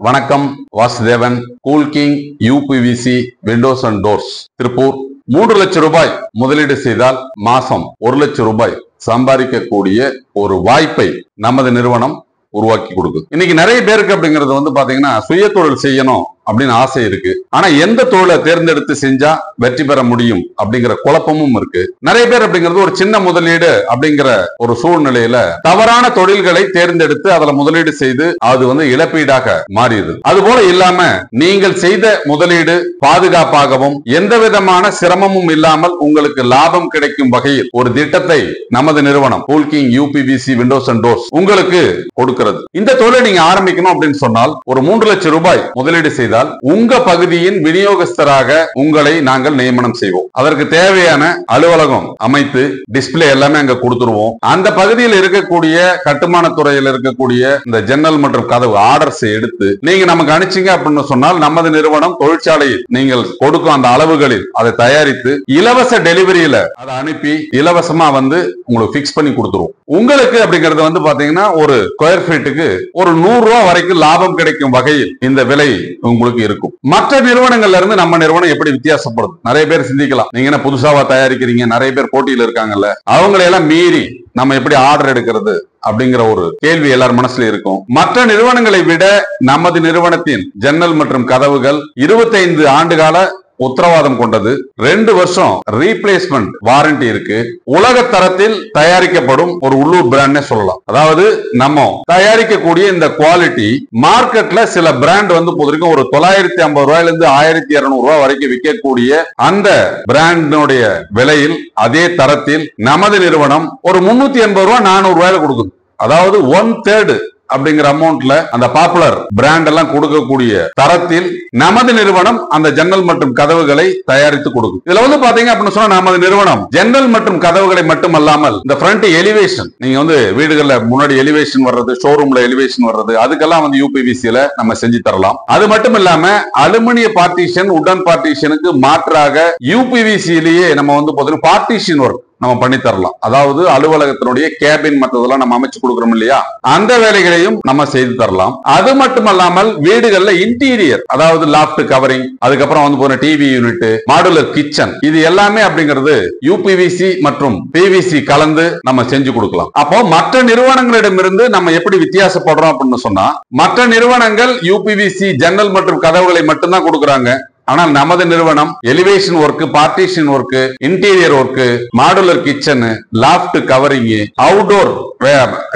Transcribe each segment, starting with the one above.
வணக்கம். Vasudevan, cool king UPVC Windows and doors, Tiruppur. 3 லட்சம் ரூபாய் முதலீடு செய்தால் மாசம் 1 லட்சம் ரூபாய் சம்பாதிக்கக்கூடிய ஒரு வாய்ப்பை நமது நிறுவனம் உருவாக்கி கொடுக்குது. இன்னைக்கு நிறைய பேருக்கு அப்படிங்கிறது பாத்தீங்கன்னா சுய தொழில் செய்யணும் அப்படின்னு ஆசை இருக்கு. ஆனா எந்த தொழிலை தேர்ந்தெடுத்து செஞ்சா வெற்றி பெற முடியும் அப்படிங்கிற குழப்பமும் இருக்கு. நிறைய பேர் அப்படிங்கிறது ஒரு சின்ன முதலீடு அப்படிங்கிற ஒரு சூழ்நிலையில தவறான தொழில்களை தேர்ந்தெடுத்து அதுல முதலீடு செய்து அது இழப்பீடாக மாறிடுது. அது போல இல்லாம நீங்கள் செய்த முதலீடு பாதுகாப்பாகவும் எந்த விதமான சிரமமும் இல்லாமல் உங்களுக்கு லாபம் கிடைக்கும் வகையில் ஒரு திட்டத்தை நமது நிறுவனம் cool king UPVC Windows and doors உங்களுக்கு கொடுக்கிறது. இந்த தொழிலை நீங்க ஆரம்பிக்கணும் அப்படின்னு சொன்னால் ஒரு 3 லட்சம் ரூபாய் முதலீடு செய்தால் உங்க பகுதியின் விநியோகஸ்தராக உங்களை நாங்கள் நியமனம் செய்வோம். அதற்கு தேவையான அலுவலகம் அமைத்து டிஸ்பிளே எல்லாமே அங்க கொடுத்துருவோம். அந்த பகுதியில் இருக்கக்கூடிய கட்டுமான துறையில் இருக்கக்கூடிய இந்த ஜன்னல் மற்றும் கதவு ஆர்டர்ஸ் எடுத்து நீங்க நமக்கு அனுப்பிச்சீங்க அப்படின்னு சொன்னால் நமது நிறுவனம் தொழிற்சாலையில் நீங்கள் கொடுக்கும் அந்த அளவுகளில் அதை தயாரித்து இலவச டெலிவரியில அதை அனுப்பி இலவசமா உங்களுக்கு பிக்ஸ் பண்ணி கொடுத்துருவோம். உங்களுக்கு அப்படிங்கிறது பாத்தீங்கன்னா ஒரு ஸ்கொயர் ஃபீட்டுக்கு ஒரு 100 ரூபாய் வரைக்கும் லாபம் கிடைக்கும் வகையில் இந்த விலை உங்களுக்கு இருக்கும். மற்ற நிறுவனங்கள்ல இருந்து நம்ம நிறுவனம் எப்படி வித்தியாசப்படுது? நிறைய பேர் சிந்திக்கலாம், நீங்க என்ன புதுசாவா தயாரிக்கிறீங்க, நிறைய பேர் போட்டியில் இருக்காங்கல்ல, அவங்களையெல்லாம் மீறி நம்ம எப்படி ஆர்டர் எடுக்கிறது அப்படிங்கிற ஒரு கேள்வி எல்லார் மனசுல இருக்கும். மற்ற நிறுவனங்களை விட நமது நிறுவனத்தின் ஜன்னல் மற்றும் கதவுகள் 25 ஆண்டுகால உத்தரவாதம் கொண்டது. 2 வருஷம் ரீப்ளேஸ்மெண்ட் வாரண்டி இருக்கு. உலக தரத்தில் தயாரிக்கப்படும் ஒரு உள்ளூர் பிராண்ட் சொல்லலாம். அதாவது நம்ம தயாரிக்கக்கூடிய இந்த குவாலிட்டி மார்க்கெட்ல சில பிராண்ட் பொதுக்கும் ஒரு 950 ரூபாயில இருந்து 1200 ரூபாய் வரைக்கும் விற்கக்கூடிய அந்த பிராண்டுடைய விலையில் அதே தரத்தில் நமது நிறுவனம் ஒரு 380 ரூபாய் 400 ரூபாயில கொடுக்குது. அதாவது 1/3 அப்படிங்கிற அமௌண்ட்ல அந்த பாப்புலர் பிராண்ட் எல்லாம் கொடுக்கக்கூடிய தரத்தில் நமது நிறுவனம் அந்த ஜன்னல் மற்றும் கதவுகளை தயாரித்து கொடுக்கும். இதுல பாத்தீங்க அப்படின்னு சொன்னா நமது நிறுவனம் ஜன்னல் மற்றும் கதவுகளை மட்டுமல்லாமல் இந்த ஃப்ரண்ட் எலிவேஷன், நீங்க வீடுகள்ல முன்னாடி எலிவேஷன் வர்றது, ஷோரூம்ல எலிவேஷன் வர்றது, அதுக்கெல்லாம் யூபிவிசில நம்ம செஞ்சு தரலாம். அது மட்டும் இல்லாம அலுமினிய பார்ட்டிஷன், உடன் பார்ட்டிஷனுக்கு மாற்றாக யூபிவிசிலேயே நம்ம பார்ட்டிஷன் ஒர்க் நம்ம பண்ணி தரலாம். அதாவது அலுவலகத்தினுடைய கேபின் மற்றதெல்லாம் நம்ம அமைச்சு கொடுக்கிறோம் இல்லையா, அந்த வேலைகளையும் நம்ம செய்து தரலாம். அது மட்டுமல்லாமல் வீடுகள்ல இன்டீரியர், அதாவது லாஃப்ட் கவரிங், அதுக்கப்புறம் டிவி யூனிட், மாடுலர் கிச்சன், இது எல்லாமே அப்படிங்கிறது யூபிவிசி மற்றும் பிவிசி கலந்து நம்ம செஞ்சு கொடுக்கலாம். அப்போ மற்ற நிறுவனங்களிடமிருந்து நம்ம எப்படி வித்தியாசப்படுறோம் அப்படின்னு சொன்னா, மற்ற நிறுவனங்கள் யூபிவிசி ஜன்னல் மற்றும் கதவுகளை மட்டும்தான் கொடுக்கறாங்க. ஆனால் நமது நிறுவனம் elevation work, partition work, interior work, modular kitchen, loft covering, outdoor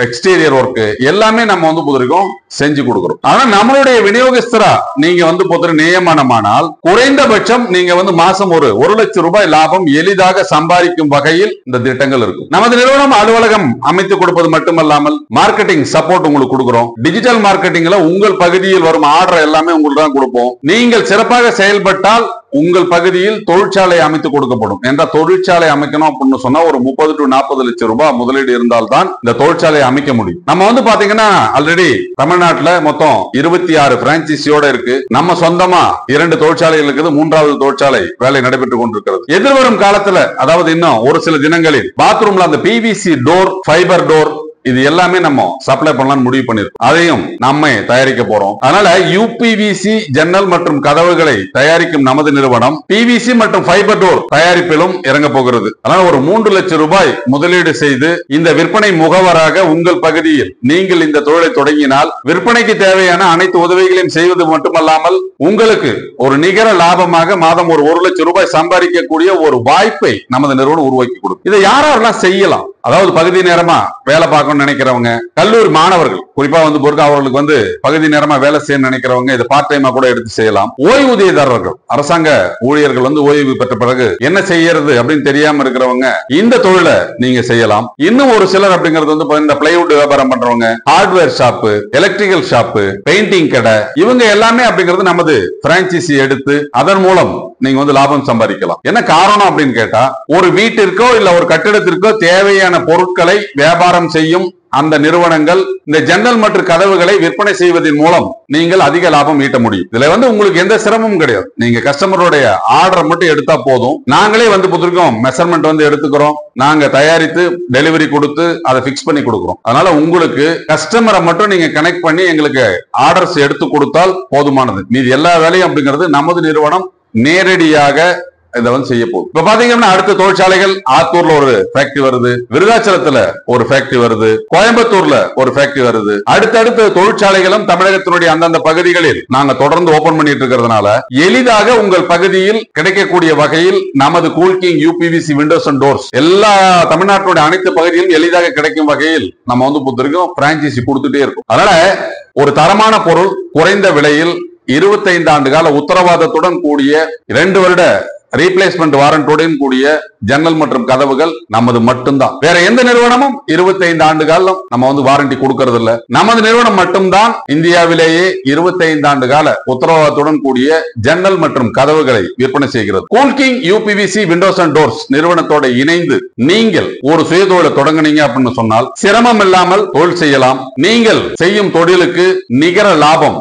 exterior work எல்லாமே நம்ம பொதுக்கும் செஞ்சு கொடுக்கிறோம். ஆனா நம்மளுடைய விநியோகஸ்தரா நீங்க நியமனமானால் குறைந்தபட்சம் நீங்க மாசம் ஒரு 1 லட்சம் ரூபாய் லாபம் எளிதாக சம்பாதிக்கும் வகையில் இந்த திட்டங்கள் இருக்கும். நமது நிறுவனம் அலுவலகம் அமைத்து கொடுப்பது மட்டுமல்லாமல் மார்க்கெட்டிங் சப்போர்ட் உங்களுக்கு கொடுக்கிறோம். டிஜிட்டல் மார்க்கெட்டிங்ல உங்கள் பகுதியில் வரும் ஆர்டர் எல்லாமே உங்களுக்கு தான் கொடுப்போம். நீங்கள் சிறப்பாக செயல்பட்டால் உங்கள் பகுதியில் தொழிற்சாலை அமைத்து கொடுக்கப்படும். என்ற தொழிற்சாலை அமைக்கணும் அப்படின்னு சொன்னா ஒரு 30 to 40 லட்சம் ரூபாய் முதலீடு இருந்தால்தான் இந்த தொழிற்சாலையை அமைக்க முடியும். நம்ம பாத்தீங்கன்னா ஆல்ரெடி தமிழ்நாட்டுல மொத்தம் 26 பிரான்சைசியோட இருக்கு. நம்ம சொந்தமா 2 தொழிற்சாலைகள் இருக்குது. 3வது தொழிற்சாலை வேலை நடைபெற்றுக் கொண்டிருக்கிறது. எதிர்வரும் காலத்துல, அதாவது இன்னும் ஒரு சில தினங்களில் பாத்ரூம்ல அந்த பிவிசி டோர், ஃபைபர் டோர், இது எல்லாமே நம்ம சப்ளை பண்ணலாம்னு முடிவு பண்ணிருக்கோம். அதையும் நம்ம தயாரிக்க போறோம். அதனால யூபிவிசி ஜன்னல் மற்றும் கதவுகளை தயாரிக்கும் நமது நிறுவனம் பிவிசி மற்றும் ஃபைபர் டோர் தயாரிப்பிலும் இறங்க போகிறது. அதனால ஒரு 3 லட்சம் ரூபாய் முதலீடு செய்து இந்த விற்பனை முகவராக உங்கள் பகுதியில் நீங்கள் இந்த தொழிலை தொடங்கினால் விற்பனைக்கு தேவையான அனைத்து உதவிகளையும் செய்வது மட்டுமல்லாமல் உங்களுக்கு ஒரு நிகர லாபமாக மாதம் ஒரு 1 லட்சம் ரூபாய் சம்பாதிக்கக்கூடிய ஒரு வாய்ப்பை நமது நிறுவனம் உருவாக்கி கொடுக்கும். இதை யாரெல்லாம் செய்யலாம்? அதாவது பகுதி நேரமா வேலை பார்க்கணும்னு நினைக்கிறவங்க, கல்லூரி மாணவர்கள், குறிப்பா அவர்களுக்கு பகுதி நேரமா வேலை செய்ய நினைக்கிறவங்க இதை பார்ட் டைமா கூட எடுத்து செய்யலாம். ஓய்வூதியதாரர்கள், அரசாங்க ஊழியர்கள் ஓய்வு பெற்ற பிறகு என்ன செய்யறது அப்படின்னு தெரியாம இருக்கிறவங்க இந்த தொழிலை நீங்க செய்யலாம். இன்னும் ஒரு சிலர் அப்படிங்கிறது பிளைவுட் வியாபாரம் பண்றவங்க, hardware shop, electrical shop, painting கடை, இவங்க எல்லாமே அப்படிங்கிறது நமது பிரான்சைசி எடுத்து அதன் மூலம் நீங்க லாபம் சம்பாதிக்கலாம். என்ன காரணம் அப்படின்னு கேட்டா, ஒரு வீட்டிற்கோ இல்ல ஒரு கட்டிடத்திற்கோ தேவையான பொருட்களை வியாபாரம் செய்யும் அந்த நிறுவனங்கள் இந்த ஜன்னல் மற்றும் கதவுகளை விற்பனை செய்வதன் மூலம் நீங்கள் அதிக லாபம் ஈட்ட முடியும். இதுல உங்களுக்கு எந்த சிரமமும் கிடையாது. நீங்க கஸ்டமருடைய ஆர்டர் மட்டும் எடுத்தா போதும். நாங்களே புத்திருக்கோம், மெஷர்மெண்ட் எடுத்துக்கிறோம், நாங்க தயாரித்து டெலிவரி கொடுத்து அதை பிக்ஸ் பண்ணி கொடுக்கிறோம். அதனால உங்களுக்கு கஸ்டமரை மட்டும் நீங்க கனெக்ட் பண்ணி எங்களுக்கு ஆர்டர்ஸ் எடுத்து கொடுத்தால் போதுமானது. மீது எல்லா வேலையும் அப்படிங்கிறது நமது நிறுவனம் நேரடியாக இதை செய்ய போகுது. இப்ப பாத்தீங்கன்னா அடுத்த தொழிற்சாலைகள் ஆத்தூர்ல ஒரு ஃபேக்டரி வருது, விருதாச்சலத்துல ஒரு ஃபேக்டரி வருது, கோயம்புத்தூர்ல ஒரு ஃபேக்டரி வருது. அடுத்தடுத்த தொழிற்சாலைகளும் தமிழகத்தினுடைய அந்தந்த பகுதிகளில் நாங்க தொடர்ந்து ஓபன் பண்ணிட்டு இருக்கிறதுனால எளிதாக உங்கள் பகுதியில் கிடைக்கக்கூடிய வகையில் நமது Coolking UPVC Windows and doors எல்லா தமிழ்நாட்டினுடைய அனைத்து பகுதியிலும் எளிதாக கிடைக்கும் வகையில் நம்ம புத்திருக்கோம், பிரான்சைசி கொடுத்துட்டே இருக்கும். அதனால ஒரு தரமான பொருள் குறைந்த விலையில் 25 ஆண்டு கால உத்தரவாதத்துடன் கூடிய 2 வருட ரீப்ளேஸ்மெண்ட் வாரண்டோடன் கூடிய ஜன்னல் மற்றும் கதவுகள் நமது மட்டும்தான். வேற எந்த நிறுவனமும் 25 ஆண்டு காலம் நம்ம வாரண்டி கொடுக்கறது இல்ல. நமது நிறுவனம் மட்டும்தான் இந்தியாவிலேயே 25 ஆண்டு கால உத்தரவாதத்துடன் கூடிய ஜன்னல் மற்றும் கதவுகளை விற்பனை செய்கிறது. Coolking UPVC Windows and doors நிறுவனத்தோட இணைந்து நீங்கள் ஒரு சுயதொழிலை தொடங்குனீங்க அப்படின்னு சொன்னால் சிரமம் இல்லாமல் தொழில் செய்யலாம். நீங்கள் செய்யும் தொழிலுக்கு நிகர லாபம்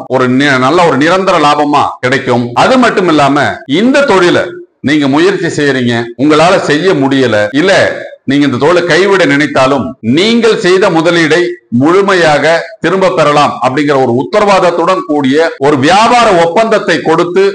நல்ல ஒரு நிரந்தர லாபமா கிடைக்கும். அது மட்டும் இல்லாம இந்த தொழிலை நீங்க முயற்சி செய்யறீங்க, உங்களால செய்ய முடியல, இல்ல நீங்க இந்த தொழிலை கைவிட நினைத்தாலும் நீங்கள் செய்த முதலீடை முழுமையாக திரும்ப பெறலாம் அப்படிங்கிற ஒரு உத்தரவாதத்துடன் கூடிய ஒரு வியாபார ஒப்பந்தத்தை கொடுத்து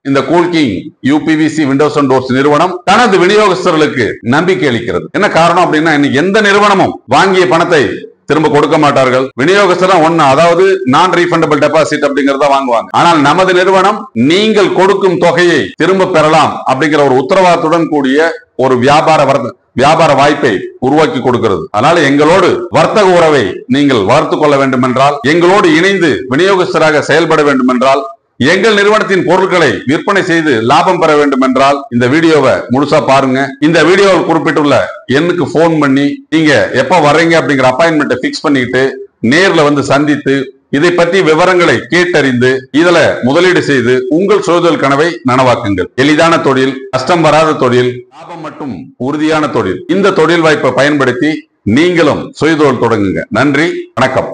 இந்த Coolking UPVC Windows and doors நிறுவனம் தனது விநியோகஸ்தர்களுக்கு நம்பிக்கை அளிக்கிறது. என்ன காரணம் அப்படின்னா, இன்னைக்கு எந்த நிறுவனமும் வாங்கிய பணத்தை திரும்ப கொடுக்க மாட்டார்கள். விநியோகஸ்தர் ஒண்ணு, அதாவது நான் ரீஃபண்டபிள் டெபாசிட் அப்படிங்கறத வாங்குவாங்க. ஆனால் நமது நிறுவனம் நீங்கள் கொடுக்கும் தொகையை திரும்ப பெறலாம் அப்படிங்கிற ஒரு உத்தரவாதத்துடன் கூடிய ஒரு வியாபார வாய்ப்பை உருவாக்கி கொடுக்கிறது. அதனால எங்களோடு வர்த்தக உறவை நீங்கள் வளர்த்துக் கொள்ள வேண்டும் என்றால், எங்களோடு இணைந்து விநியோகஸ்தராக செயல்பட வேண்டும் என்றால், எங்கள் நிறுவனத்தின் பொருட்களை விற்பனை செய்து லாபம் பெற வேண்டும் என்றால் இந்த வீடியோவை முழுசா பாருங்க. இந்த வீடியோவில் குறிப்பிட்டுள்ள எண்ணுக்கு போன் பண்ணி நீங்க எப்ப வர்றீங்க அப்படிங்கிற அப்பாயின்மெண்ட் பிக்ஸ் பண்ணிட்டு நேர்ல சந்தித்து இதை பற்றி விவரங்களை கேட்டறிந்து இதுல முதலீடு செய்து உங்கள் சுயதொழில் கனவை நனவாக்குங்கள். எளிதான தொழில், கஷ்டம் வராத தொழில், லாபம் மட்டும் உறுதியான தொழில். இந்த தொழில் வாய்ப்பை பயன்படுத்தி நீங்களும் சுயதொழில் தொடங்குங்க. நன்றி, வணக்கம்.